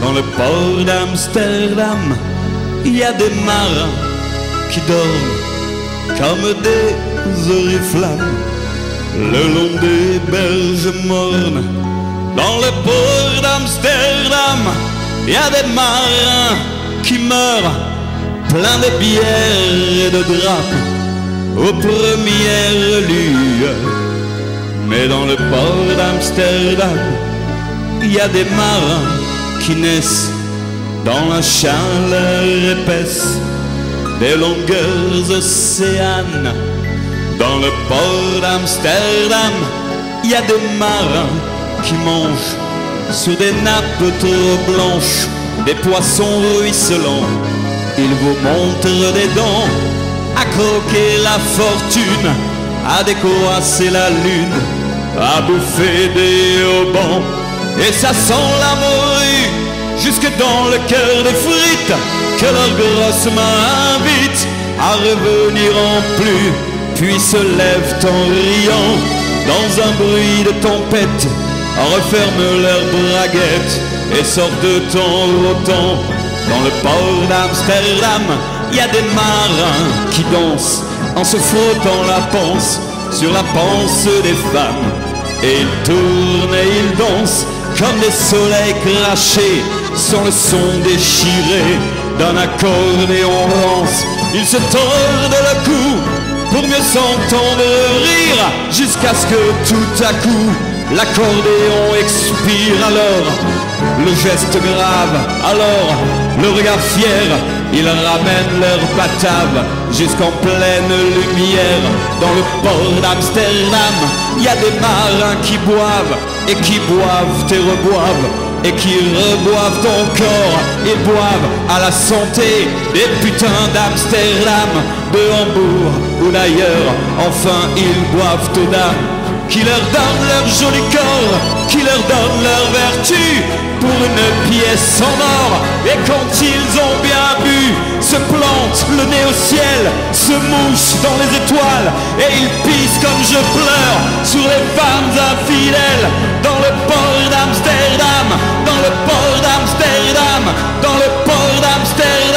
Dans le port d'Amsterdam, il y a des marins qui dorment comme des oriflammes le long des berges mornes. Dans le port d'Amsterdam, il y a des marins qui meurent pleins de bière et de drame aux premières lueurs. Mais dans le port d'Amsterdam, il y a des marins qui naissent dans la chaleur épaisse des longueurs océanes. Dans le port d'Amsterdam, il y a des marins qui mangent sur des nappes trop blanches des poissons ruisselants. Ils vous montrent des dents à croquer la fortune, à décroisser la lune, à bouffer des haubans. Et ça sent la morue jusque dans le cœur des frites que leurs grosses mains invitent à revenir en plus, puis se lèvent en riant dans un bruit de tempête, referment leurs braguettes et sortent de temps en temps. Dans le port d'Amsterdam, il y a des marins qui dansent en se frottant la panse sur la panse des femmes. Et ils tournent et ils dansent comme des soleils crachés sur le son déchiré d'un accordéon rance. Ils se tordent le cou pour mieux s'entendre rire, jusqu'à ce que tout à coup l'accordéon expire. Alors le geste grave, alors le regard fier, ils ramènent leur batave jusqu'en pleine lumière. Dans le port d'Amsterdam, il y a des marins qui boivent et qui boivent et reboivent et qui reboivent encore. Ils boivent à la santé des putains d'Amsterdam, de Hambourg ou d'ailleurs. Enfin ils boivent aux dames qui leur donnent leur joli corps, qui leur donnent leur vertu pour une pièce en or. Et quand ils ont bien bu, se plantent le nez au ciel, se mouchent dans les étoiles, et ils pissent comme je pleure sur les femmes infidèles. Dans le port d'Amsterdam, dans le port d'Amsterdam, dans le port d'Amsterdam.